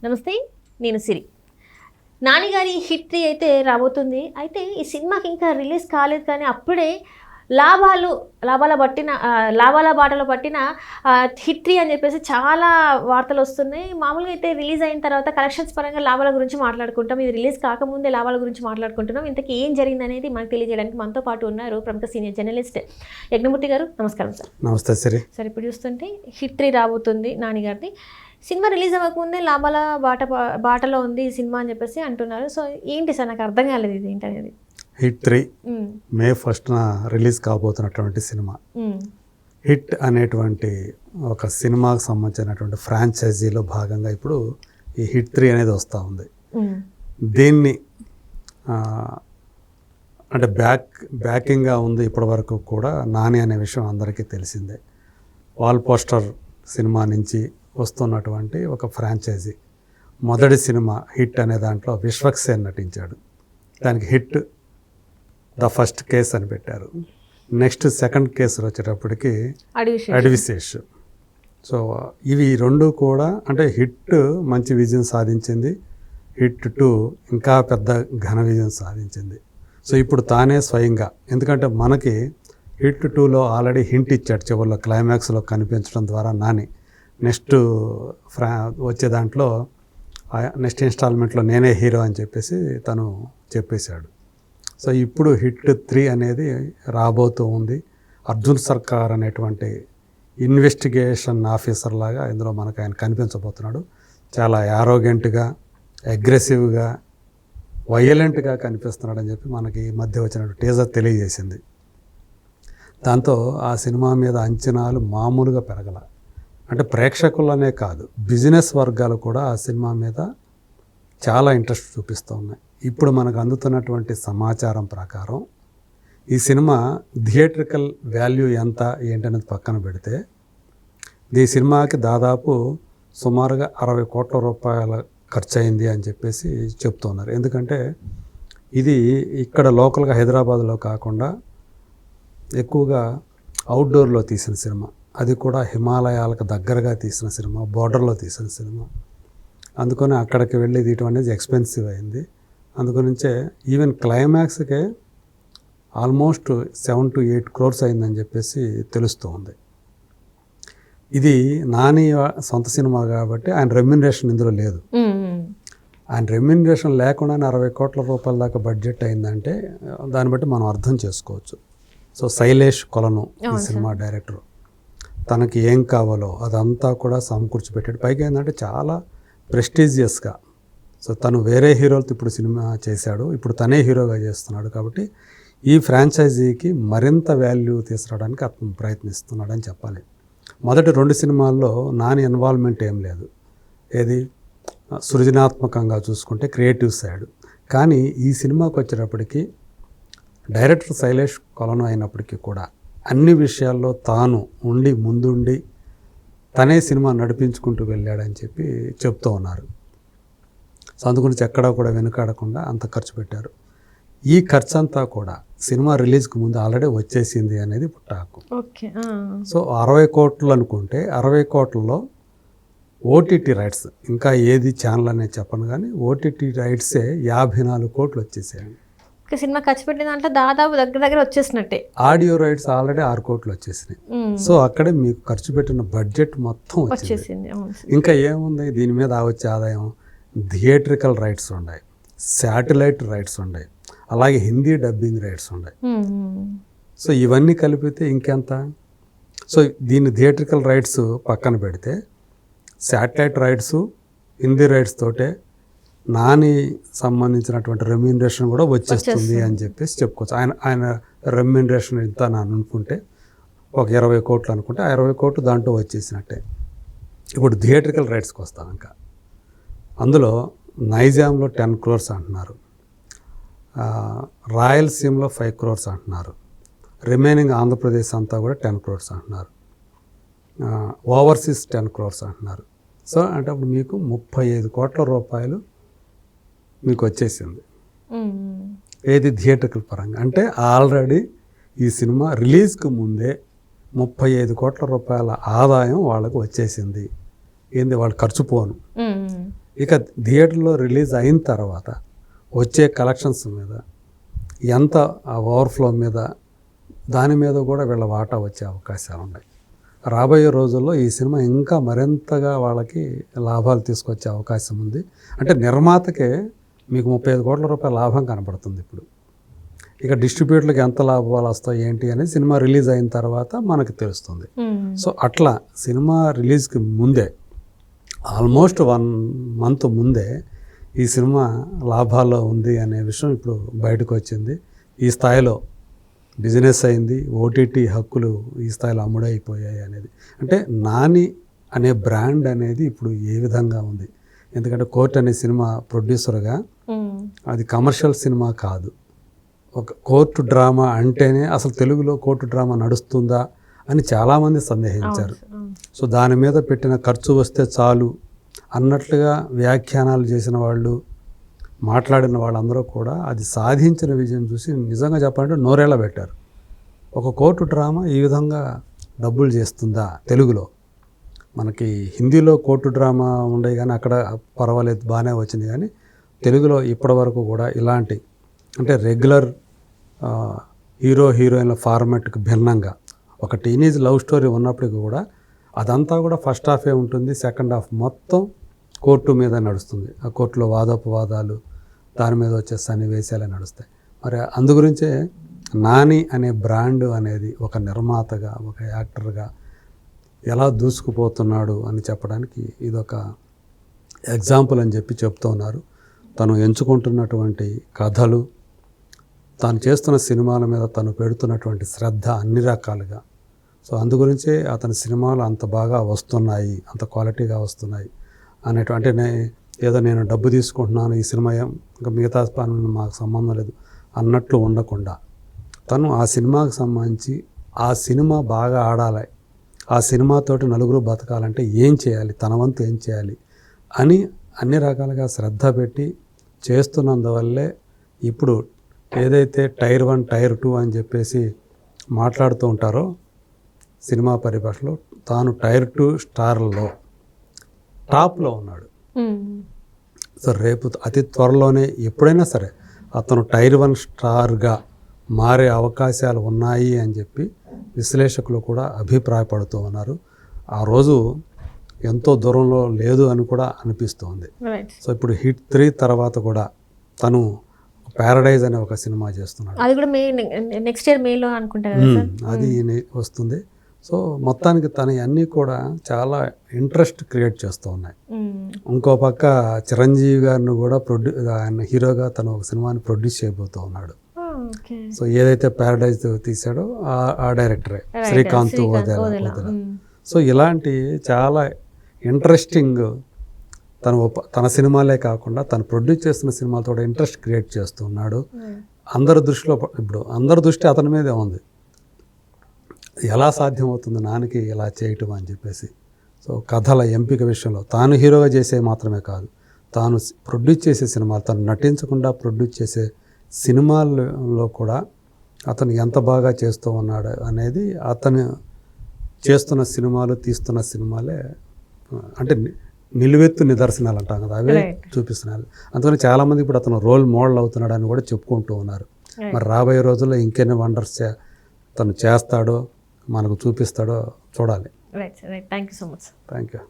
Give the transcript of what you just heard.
నమస్తే, నేను సిరి. నాని గారి హిట్ 3 అయితే రాబోతుంది. అయితే ఈ సినిమాకి ఇంకా రిలీజ్ కాలేదు, కానీ అప్పుడే లాభాల బాటలో పట్టిన హిట్ 3 అని చెప్పేసి చాలా వార్తలు వస్తున్నాయి. మామూలుగా అయితే రిలీజ్ అయిన తర్వాత కలెక్షన్స్ పరంగా లాభాల గురించి మాట్లాడుకుంటాం. ఇది రిలీజ్ కాకముందే లాభాల గురించి మాట్లాడుకుంటున్నాం. ఇంతకీ ఏం జరిగింది అనేది మనకు తెలియజేయడానికి మనతో పాటు ఉన్నారు ప్రముఖ సీనియర్ జర్నలిస్ట్ యజ్ఞమూర్తి గారు. నమస్కారం సార్. నమస్తే సిరి. సార్, ఇప్పుడు చూస్తుంటే హిట్ 3 రాబోతుంది నాని గారిది. సినిమా రిలీజ్ అవ్వకముందే లాభాల బాటలో ఉంది ఈ సినిమా అని చెప్పేసి అంటున్నారు. సో ఏంటి సార్, నాకు అర్థం కాలేదు ఇది ఏంటనేది. హిట్ 3 May 1st రిలీజ్ కాబోతున్నటువంటి సినిమా. హిట్ అనేటువంటి ఒక సినిమాకు సంబంధించినటువంటి ఫ్రాంచైజీలో భాగంగా ఇప్పుడు ఈ హిట్ 3 అనేది వస్తూ ఉంది. దీన్ని అంటే బ్యాకింగ్గా ఉంది ఇప్పటి వరకు కూడా నాని అనే విషయం అందరికీ తెలిసిందే. వాల్ పోస్టర్ సినిమా నుంచి వస్తున్నటువంటి ఒక ఫ్రాంచైజీ. మొదటి సినిమా హిట్ అనే దాంట్లో విశ్వక్సేన్ నటించాడు. దానికి హిట్ ద ఫస్ట్ కేస్ అని పెట్టారు. నెక్స్ట్ సెకండ్ కేసు వచ్చేటప్పటికి అడవిశేష్. సో ఇవి రెండు కూడా అంటే హిట్ మంచి విజయం సాధించింది, హిట్ 2 ఇంకా పెద్ద ఘన విజయం సాధించింది. సో ఇప్పుడు తానే స్వయంగా, ఎందుకంటే మనకి హిట్ 2లో ఆల్రెడీ హింట్ ఇచ్చాడు చివరిలో క్లైమాక్స్లో కనిపించడం ద్వారా నాని నెక్స్ట్ వచ్చే దాంట్లో నెక్స్ట్ ఇన్స్టాల్మెంట్లో నేనే హీరో అని చెప్పేసి తను చెప్పేశాడు. సో ఇప్పుడు హిట్ 3 అనేది రాబోతూ ఉంది. అర్జున్ సర్కార్ అనేటువంటి ఇన్వెస్టిగేషన్ ఆఫీసర్ లాగా ఇందులో మనకు ఆయన కనిపించబోతున్నాడు. చాలా యారోగెంట్గా, అగ్రెసివ్గా, వైలెంట్గా కనిపిస్తున్నాడు అని చెప్పి మనకి ఈ మధ్య వచ్చినట్టు టీజర్ తెలియజేసింది. దాంతో ఆ సినిమా మీద అంచనాలు మామూలుగా పెరగల. అంటే ప్రేక్షకులనే కాదు, బిజినెస్ వర్గాలు కూడా ఆ సినిమా మీద చాలా ఇంట్రెస్ట్ చూపిస్తూ ఉన్నాయి. ఇప్పుడు మనకు అందుతున్నటువంటి సమాచారం ప్రకారం ఈ సినిమా థియేట్రికల్ వాల్యూ ఎంత ఏంటనేది పక్కన పెడితే ఈ సినిమాకి దాదాపు సుమారుగా 60 కోట్ల రూపాయల ఖర్చు అయింది అని చెప్పేసి చెప్తున్నారు. ఎందుకంటే ఇది ఇక్కడ లోకల్గా హైదరాబాద్లో కాకుండా ఎక్కువగా అవుట్డోర్లో తీసిన సినిమా, అది కూడా హిమాలయాలకు దగ్గరగా తీసిన సినిమా, బోర్డర్లో తీసిన సినిమా. అందుకని అక్కడికి వెళ్ళి తీయటం అనేది ఎక్స్పెన్సివ్ అయింది. అందుగురించే ఈవెన్ క్లైమాక్స్కే ఆల్మోస్ట్ 7 to 8 crores అయిందని చెప్పేసి తెలుస్తూ ఉంది. ఇది నాని సొంత సినిమా కాబట్టి ఆయన రెమ్యునరేషన్ ఇందులో లేదు. ఆయన రెమ్యునరేషన్ లేకుండానే 60 కోట్ల రూపాయల దాకా బడ్జెట్ అయిందంటే దాన్ని బట్టి మనం అర్థం చేసుకోవచ్చు. సో శైలేష్ కొలను ఈ సినిమా డైరెక్టర్, తనకి ఏం కావాలో అదంతా కూడా సమకూర్చిపెట్టాడు. పైగా ఏంటంటే చాలా ప్రెస్టీజియస్గా. సో తను వేరే హీరోలతో ఇప్పుడు సినిమా చేశాడు, ఇప్పుడు తనే హీరోగా చేస్తున్నాడు. కాబట్టి ఈ ఫ్రాంచైజీకి మరింత వాల్యూ తీసుకురావడానికి అతను ప్రయత్నిస్తున్నాడని చెప్పాలి. మొదటి 2 సినిమాల్లో నాని ఇన్వాల్వ్మెంట్ ఏం లేదు, ఏది సృజనాత్మకంగా చూసుకుంటే క్రియేటివ్ సైడ్. కానీ ఈ సినిమాకి వచ్చేటప్పటికి డైరెక్టర్ శైలేష్ కొలను అయినప్పటికీ కూడా అన్ని విషయాల్లో తాను ఉండి ముందుండి తనే సినిమా నడిపించుకుంటూ వెళ్ళాడని చెప్పి చెప్తూ ఉన్నారు. సో అందుగురించి ఎక్కడా కూడా వెనుకాడకుండా అంత ఖర్చు పెట్టారు. ఈ ఖర్చు అంతా కూడా సినిమా రిలీజ్కి ముందు ఆల్రెడీ వచ్చేసింది అనేది పుట్టాకు. సో 60 కోట్లు అనుకుంటే 60 కోట్లలో ఓటీటీ రైట్స్, ఇంకా ఏది ఛానల్ అనేది చెప్పను కానీ ఓటీటీ రైట్సే 54 కోట్లు వచ్చేసాయండి. సినిమా ఖర్చు పెట్టిన దాంట్లో దాదాపు దగ్గర వచ్చేసినట్టే. ఆడియో రైట్స్ ఆల్రెడీ 6 కోట్లు వచ్చేసినాయి. సో అక్కడే మీకు ఖర్చు పెట్టిన బడ్జెట్ మొత్తం వచ్చేసింది. ఇంకా ఏముంది దీని మీద వచ్చే ఆదాయం? థియేట్రికల్ రైట్స్ ఉన్నాయి, శాటిలైట్ రైట్స్ ఉన్నాయి, అలాగే హిందీ డబ్బింగ్ రైట్స్ ఉన్నాయి. సో ఇవన్నీ కలిపితే ఇంకెంత? సో దీన్ని థియేట్రికల్ రైట్స్ పక్కన పెడితే శాటిలైట్ రైట్స్, హిందీ రైట్స్ తోటే నాని సంబంధించినటువంటి రెమ్యూనరేషన్ కూడా వచ్చేస్తుంది అని చెప్పేసి చెప్పుకోవచ్చు. ఆయన రెమ్యూనరేషన్ ఇంత అని అనుకుంటే ఒక 20 కోట్లు అనుకుంటే 20 కోట్లు దాంట్లో వచ్చేసినట్టే. ఇప్పుడు థియేట్రికల్ రైట్స్కి వస్తాం. ఇంకా అందులో నైజాంలో 10 crores అంటున్నారు, రాయలసీమలో 5 crores అంటున్నారు, రిమైనింగ్ ఆంధ్రప్రదేశ్ అంతా కూడా 10 crores అంటున్నారు, ఓవర్సీస్ 10 crores అంటున్నారు. సో అంటే అప్పుడు మీకు 35 కోట్ల రూపాయలు మీకు వచ్చేసింది. ఏది థియేటర్కల్ పరంగా అంటే ఆల్రెడీ ఈ సినిమా రిలీజ్కి ముందే 35 కోట్ల రూపాయల ఆదాయం వాళ్ళకు వచ్చేసింది. ఏంది వాళ్ళు ఖర్చు పోను. ఇక థియేటర్లో రిలీజ్ అయిన తర్వాత వచ్చే కలెక్షన్స్ మీద ఎంత ఆ ఓవర్ఫ్లో మీద దాని మీద కూడా వీళ్ళ వాటా వచ్చే అవకాశాలు ఉన్నాయి. రాబోయే రోజుల్లో ఈ సినిమా ఇంకా మరింతగా వాళ్ళకి లాభాలు తీసుకొచ్చే అవకాశం ఉంది. అంటే నిర్మాతకే మీకు 35 కోట్ల రూపాయల లాభం కనపడుతుంది ఇప్పుడు. ఇక డిస్ట్రిబ్యూటర్లకు ఎంత లాభాలు వస్తాయి ఏంటి అనేది సినిమా రిలీజ్ అయిన తర్వాత మనకు తెలుస్తుంది. సో అట్లా సినిమా రిలీజ్కి ముందే ఆల్మోస్ట్ 1 మంత్ ముందే ఈ సినిమా లాభాల్లో ఉంది అనే విషయం ఇప్పుడు బయటకు వచ్చింది. ఈ స్థాయిలో బిజినెస్ అయింది, ఓటీటీ హక్కులు ఈ స్థాయిలో అమ్ముడైపోయాయి అనేది. అంటే నాని అనే బ్రాండ్ అనేది ఇప్పుడు ఏ విధంగా ఉంది, ఎందుకంటే కోర్ట్ అనే సినిమా ప్రొడ్యూసర్గా అది కమర్షియల్ సినిమా కాదు. ఒక కోర్టు డ్రామా అంటేనే అసలు తెలుగులో కోర్టు డ్రామా నడుస్తుందా అని చాలామంది సందేహించారు. సో దాని మీద పెట్టిన ఖర్చు వస్తే చాలు అన్నట్లుగా వ్యాఖ్యానాలు చేసిన వాళ్ళు, మాట్లాడిన వాళ్ళందరూ కూడా అది సాధించిన విజయం చూసి నిజంగా చెప్పాలంటే నోరేళ్ళ పెట్టారు. ఒక కోర్టు డ్రామా ఈ విధంగా డబ్బులు చేస్తుందా తెలుగులో? మనకి హిందీలో కోర్టు డ్రామా ఉండే కానీ అక్కడ పర్వాలేదు, బాగానే వచ్చింది. కానీ తెలుగులో ఇప్పటి వరకు కూడా ఇలాంటి అంటే రెగ్యులర్ హీరో హీరోయిన్ల ఫార్మాట్కి భిన్నంగా ఒక టీనేజ్ లవ్ స్టోరీ ఉన్నప్పటికీ కూడా అదంతా కూడా ఫస్ట్ హాఫే ఉంటుంది, సెకండ్ హాఫ్ మొత్తం కోర్టు మీద నడుస్తుంది. ఆ కోర్టులో వాదోపవాదాలు, దాని మీద వచ్చే సన్నివేశాలే నడుస్తాయి. మరి అందుగురించే నాని అనే బ్రాండ్ అనేది ఒక నిర్మాతగా, ఒక యాక్టర్గా ఎలా దూసుకుపోతున్నాడు అని చెప్పడానికి ఇదొక ఎగ్జాంపుల్ అని చెప్పి చెప్తూ ఉన్నారు. తను ఎంచుకుంటున్నటువంటి కథలు, తాను చేస్తున్న సినిమాల మీద తను పెడుతున్నటువంటి శ్రద్ధ అన్ని రకాలుగా. సో అందుగురించే అతని సినిమాలు అంత బాగా వస్తున్నాయి, అంత క్వాలిటీగా వస్తున్నాయి అనేటువంటి. ఏదో నేను డబ్బు తీసుకుంటున్నాను, ఈ సినిమా ఇంకా మిగతా పనులు మాకు సంబంధం లేదు అన్నట్లు ఉండకుండా తను ఆ సినిమాకు సంబంధించి ఆ సినిమా బాగా ఆడాలి, ఆ సినిమాతోటి నలుగురు బతకాలంటే ఏం చేయాలి, తన వంతు ఏం చేయాలి అని అన్ని రకాలుగా శ్రద్ధ పెట్టి చేస్తున్నందువల్లే ఇప్పుడు ఏదైతే టైర్ 1 టైర్ 2 అని చెప్పేసి మాట్లాడుతూ ఉంటారో సినిమా పరిభాషలో, తాను టైర్ 2 స్టార్లలో టాప్లో ఉన్నాడు. సో రేపు అతి త్వరలోనే ఎప్పుడైనా సరే అతను టైర్ 1 స్టార్గా మారే అవకాశాలు ఉన్నాయి అని చెప్పి విశ్లేషకులు కూడా అభిప్రాయపడుతూ ఉన్నారు. ఆ రోజు ఎంతో దూరంలో లేదు అని కూడా అనిపిస్తుంది. సో ఇప్పుడు హిట్ 3 తర్వాత కూడా తను ప్యారడైజ్ అనే ఒక సినిమా చేస్తున్నాడు. అది కూడా నెక్స్ట్ ఇయర్ మేలో అనుకుంటారు, అది వస్తుంది. సో మొత్తానికి తన అన్నీ కూడా చాలా ఇంట్రెస్ట్ క్రియేట్ చేస్తూ ఉన్నాయి. ఇంకో పక్క చిరంజీవి గారిని కూడా ఆయన హీరోగా తను ఒక సినిమాని ప్రొడ్యూస్ చేయబోతూ ఉన్నాడు. సో ఏదైతే ప్యారడైజ్ తీశాడో ఆ డైరెక్టరే శ్రీకాంత్ ఓదెలా. సో ఇలాంటి చాలా ఇంట్రెస్టింగ్ తన సినిమాలే కాకుండా తను ప్రొడ్యూస్ చేస్తున్న సినిమాలతో ఇంట్రెస్ట్ క్రియేట్ చేస్తున్నాడు. అందరి దృష్టిలో ఇప్పుడు అందరి దృష్టి అతని మీదే ఉంది. ఎలా సాధ్యమవుతుంది నానికి ఇలా చేయటం అని చెప్పేసి. సో కథల ఎంపిక విషయంలో తాను హీరోగా చేసే మాత్రమే కాదు, తాను ప్రొడ్యూస్ చేసే సినిమాలు, తను నటించకుండా ప్రొడ్యూస్ చేసే సినిమాల్లో కూడా అతను ఎంత బాగా చేస్తూ ఉన్నాడు అనేది అతను చేస్తున్న సినిమాలు, తీస్తున్న సినిమాలే అంటే నిలువెత్తు నిదర్శనాలు అంటాం కదా, అవే చూపిస్తున్నారు. అందుకని చాలామంది ఇప్పుడు అతను రోల్ మోడల్ అవుతున్నాడు అని కూడా చెప్పుకుంటూ ఉన్నారు. మరి రాబోయే రోజుల్లో ఇంకెన్ని వండర్స్ తను చేస్తాడో, మనకు చూపిస్తాడో చూడాలి. Right thank you so much. Thank you.